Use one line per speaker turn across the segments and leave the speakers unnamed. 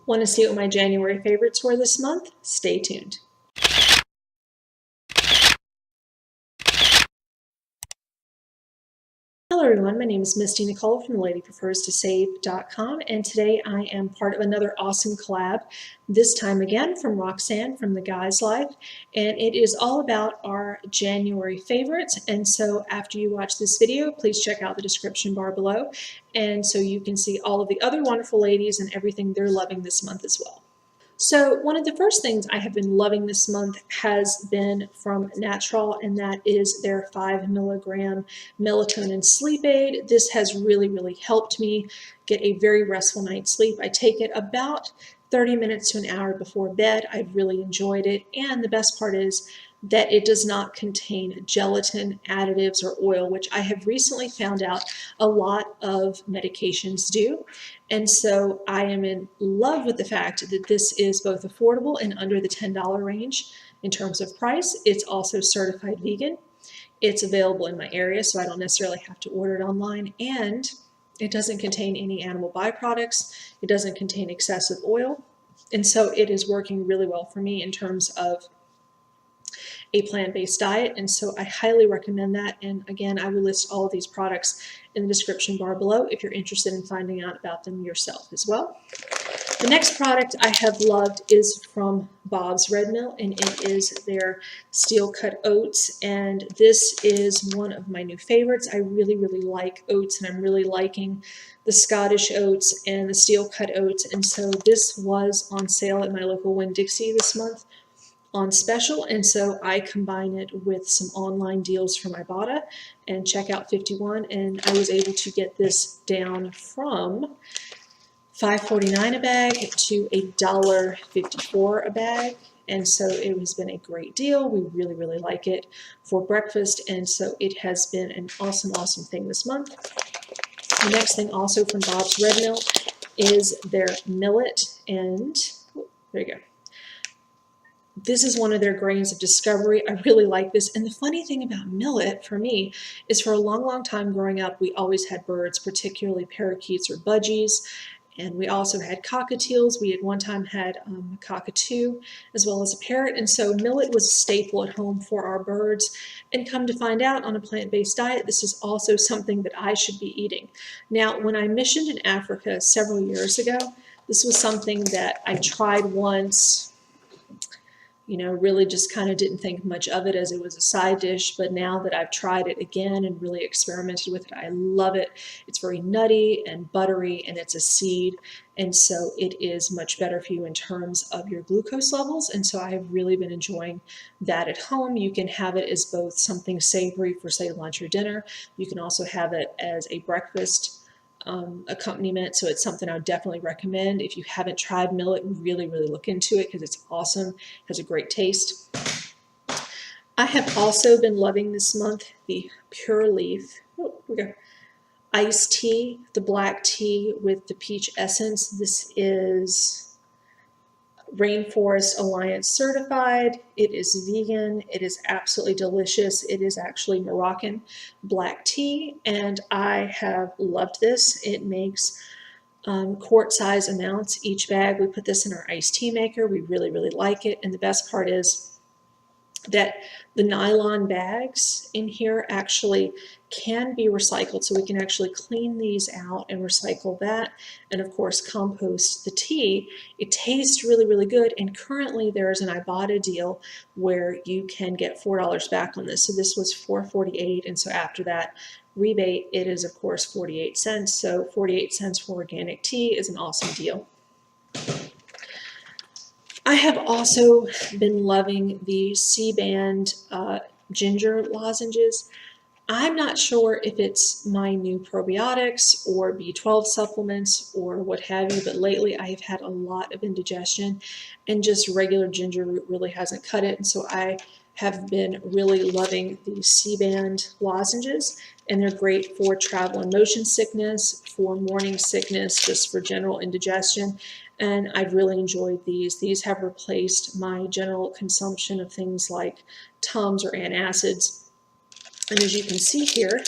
Want to see what my January favorites were this month? Stay tuned. Hello everyone, my name is Misty Nicole from ladypreferstosave.com, and today I am part of another awesome collab, this time again from Roxanne from The Guy's Life, and it is all about our January favorites. And so after you watch this video, please check out the description bar below, and so you can see all of the other wonderful ladies and everything they're loving this month as well. So one of the first things I have been loving this month has been from Natural, and that is their 5 milligram melatonin sleep aid. This has really helped me get a very restful night's sleep. I take it about 30 minutes to an hour before bed. I've really enjoyed it, and the best part is that it does not contain gelatin, additives, or oil, which I have recently found out a lot of medications do. And so I am in love with the fact that this is both affordable and under the $10 range in terms of price. It's also certified vegan. It's available in my area, so I don't necessarily have to order it online, and it doesn't contain any animal byproducts. It doesn't contain excessive oil. And so it is working really well for me in terms of a plant-based diet, and so I highly recommend that. And again, I will list all of these products in the description bar below if you're interested in finding out about them yourself as well. The next product I have loved is from Bob's Red Mill, and it is their steel cut oats, and this is one of my new favorites. I really like oats, and I'm really liking the Scottish oats and the steel cut oats, and so this was on sale at my local Winn-Dixie this month on special, and so I combine it with some online deals from Ibotta and Checkout 51, and I was able to get this down from $5.49 a bag to $1.54 a bag, and so it has been a great deal. We really like it for breakfast, and so it has been an awesome thing this month. The next thing also from Bob's Red Mill is their millet, and there you go. This is one of their grains of discovery. I really like this. And the funny thing about millet for me is for a long time growing up, we always had birds, particularly parakeets or budgies. And we also had cockatiels. We at one time had a cockatoo as well as a parrot. And so millet was a staple at home for our birds. And come to find out, on a plant-based diet, this is also something that I should be eating. Now, when I missioned in Africa several years ago, this was something that I tried once. You know, really just kind of didn't think much of it as it was a side dish, but now that I've tried it again and really experimented with it, I love it. It's very nutty and buttery, and it's a seed, and so it is much better for you in terms of your glucose levels, and so I've really been enjoying that at home. You can have it as both something savory for, say, lunch or dinner. You can also have it as a breakfast accompaniment, so it's something I would definitely recommend. If you haven't tried millet, really look into it because it's awesome. It has a great taste. I have also been loving this month the Pure Leaf iced tea, the black tea with the peach essence. This is Rainforest Alliance certified. It is vegan. It is absolutely delicious. It is actually Moroccan black tea, and I have loved this. It makes quart size amounts each bag. We put this in our iced tea maker. We really like it, and the best part is that the nylon bags in here actually can be recycled, so we can actually clean these out and recycle that, and of course compost the tea. It tastes really good, and currently there's an Ibotta deal where you can get $4 back on this. So this was $4.48, and so after that rebate it is of course 48 cents. So 48 cents for organic tea is an awesome deal. I have also been loving the C-band ginger lozenges. I'm not sure if it's my new probiotics or B12 supplements or what have you, but lately I have had a lot of indigestion, and just regular ginger root really hasn't cut it. And so I have been really loving the C-band lozenges, and they're great for travel and motion sickness, for morning sickness, just for general indigestion. And I've really enjoyed these. These have replaced my general consumption of things like Tums or antacids. And as you can see here,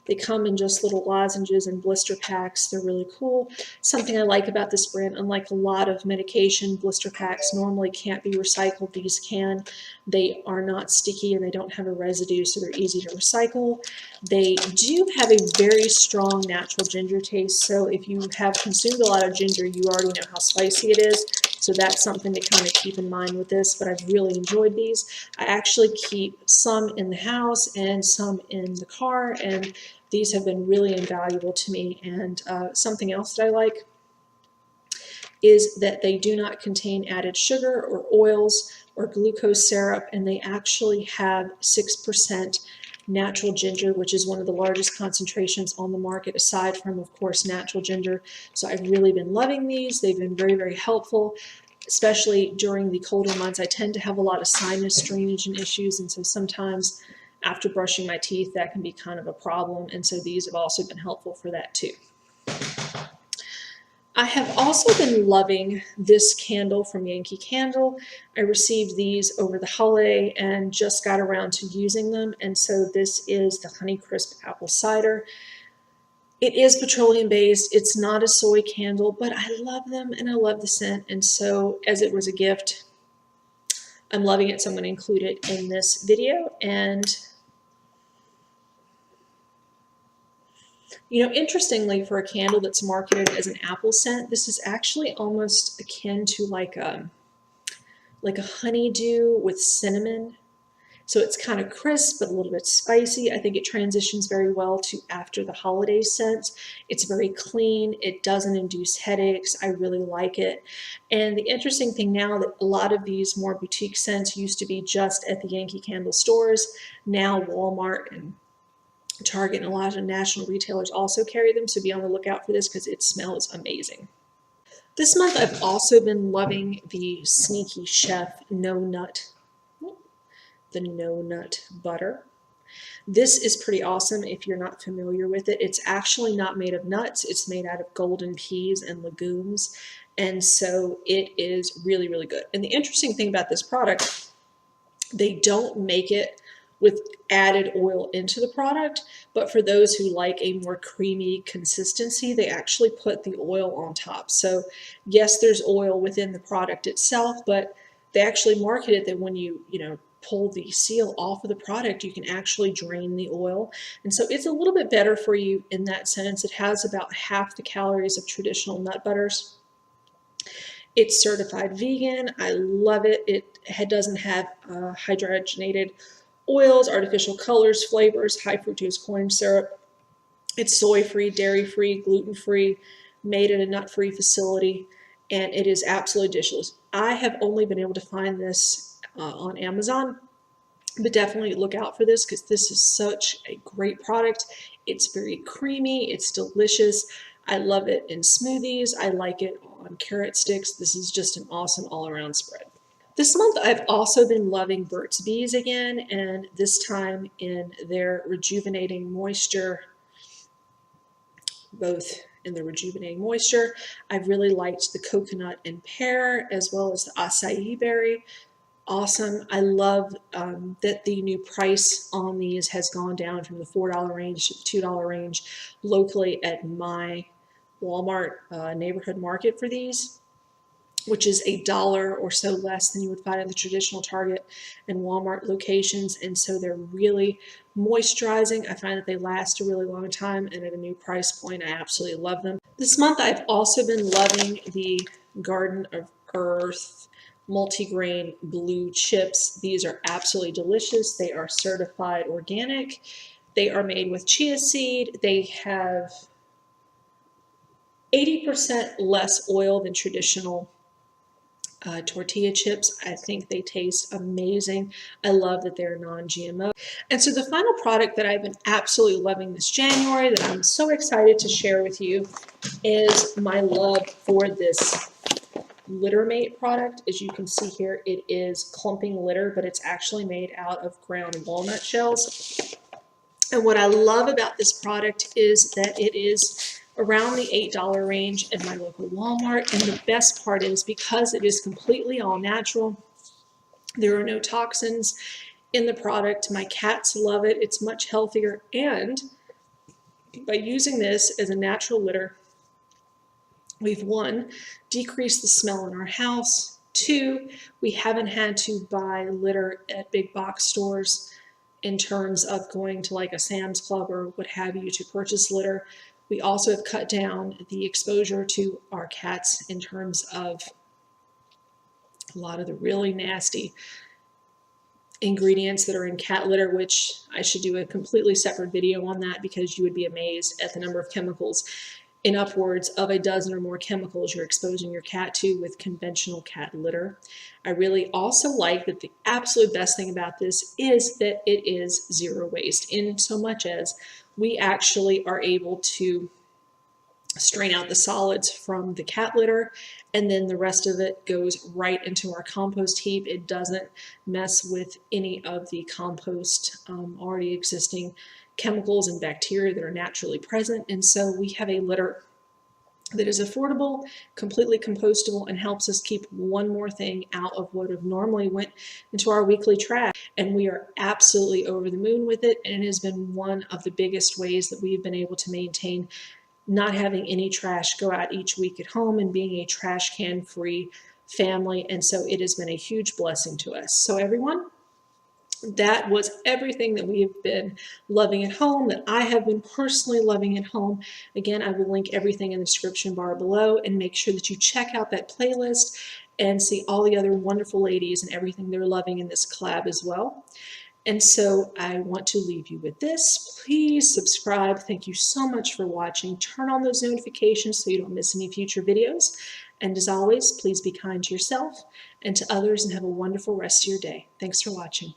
They come in just little lozenges and blister packs. They're really cool. Something I like about this brand, unlike a lot of medication blister packs normally can't be recycled, these can. They are not sticky and they don't have a residue, so they're easy to recycle. They do have a very strong natural ginger taste, so if you have consumed a lot of ginger, you already know how spicy it is. So that's something to kind of keep in mind with this, but I've really enjoyed these. I actually keep some in the house and some in the car, and these have been really invaluable to me. And something else that I like is that they do not contain added sugar or oils or glucose syrup, and they actually have 6% natural ginger, which is one of the largest concentrations on the market, aside from, of course, natural ginger. So I've really been loving these. They've been very, very helpful, especially during the colder months. I tend to have a lot of sinus drainage and issues, and so sometimes after brushing my teeth, that can be kind of a problem, and so these have also been helpful for that too. I have also been loving this candle from Yankee Candle. I received these over the holiday and just got around to using them, and so this is the Honeycrisp Apple Cider. It is petroleum based. It's not a soy candle, but I love them and I love the scent, and so as it was a gift, I'm loving it, so I'm going to include it in this video. And you know, interestingly, for a candle that's marketed as an apple scent, this is actually almost akin to like a honeydew with cinnamon. So it's kind of crisp, but a little bit spicy. I think it transitions very well to after the holiday scents. It's very clean. It doesn't induce headaches. I really like it. And the interesting thing now that a lot of these more boutique scents used to be just at the Yankee Candle stores. Now Walmart and Target and a lot of national retailers also carry them, so be on the lookout for this because it smells amazing. This month I've also been loving the Sneaky Chef No Nut butter. This is pretty awesome if you're not familiar with it. It's actually not made of nuts. It's made out of golden peas and legumes, and so it is really, really good. And the interesting thing about this product, they don't make it with added oil into the product, but for those who like a more creamy consistency, they actually put the oil on top. So yes, there's oil within the product itself, but they actually market it that when you pull the seal off of the product, you can actually drain the oil. And so it's a little bit better for you in that sense. It has about half the calories of traditional nut butters. It's certified vegan. I love it. It doesn't have hydrogenated oils, artificial colors, flavors, high fructose corn syrup. It's soy-free, dairy-free, gluten-free, made at a nut-free facility, and it is absolutely delicious. I have only been able to find this on Amazon, but definitely look out for this because this is such a great product. It's very creamy. It's delicious. I love it in smoothies. I like it on carrot sticks. This is just an awesome all-around spread. This month, I've also been loving Burt's Bees again, and this time in their Rejuvenating Moisture, both in the Rejuvenating Moisture. I've really liked the coconut and pear, as well as the acai berry. Awesome. I love that the new price on these has gone down from the $4 range to the $2 range locally at my Walmart neighborhood market for these, which is $1 or so less than you would find at the traditional Target and Walmart locations. And so they're really moisturizing. I find that they last a really long time, and at a new price point, I absolutely love them. This month, I've also been loving the Garden of Earth multigrain blue chips. These are absolutely delicious. They are certified organic. They are made with chia seed. They have 80% less oil than traditional tortilla chips. I think they taste amazing. I love that they're non-GMO. And so the final product that I've been absolutely loving this January that I'm so excited to share with you is my love for this Litter Mate product. As you can see here, it is clumping litter, but it's actually made out of ground walnut shells. And what I love about this product is that it is around the $8 range in my local Walmart. And the best part is because it is completely all natural, there are no toxins in the product. My cats love it. It's much healthier, and By using this as a natural litter, we've, one, decreased the smell in our house. Two, we haven't had to buy litter at big box stores in terms of going to like a Sam's Club or what have you to purchase litter. We also have cut down the exposure to our cats in terms of a lot of the really nasty ingredients that are in cat litter, which I should do a completely separate video on that, because you would be amazed at the number of chemicals, in upwards of a dozen or more chemicals you're exposing your cat to with conventional cat litter. I really also like that the absolute best thing about this is that it is zero waste, in so much as we actually are able to strain out the solids from the cat litter, and then the rest of it goes right into our compost heap. It doesn't mess with any of the compost already existing chemicals and bacteria that are naturally present. And so we have a litter that is affordable, completely compostable, and helps us keep one more thing out of what have normally went into our weekly trash. And we are absolutely over the moon with it, and it has been one of the biggest ways that we've been able to maintain not having any trash go out each week at home and being a trash can free family. And so it has been a huge blessing to us. So everyone, that was everything that we have been loving at home, that I have been personally loving at home. Again, I will link everything in the description bar below, and make sure that you check out that playlist and see all the other wonderful ladies and everything they're loving in this collab as well. And so I want to leave you with this. Please subscribe. Thank you so much for watching. Turn on those notifications so you don't miss any future videos. And as always, please be kind to yourself and to others, and have a wonderful rest of your day. Thanks for watching.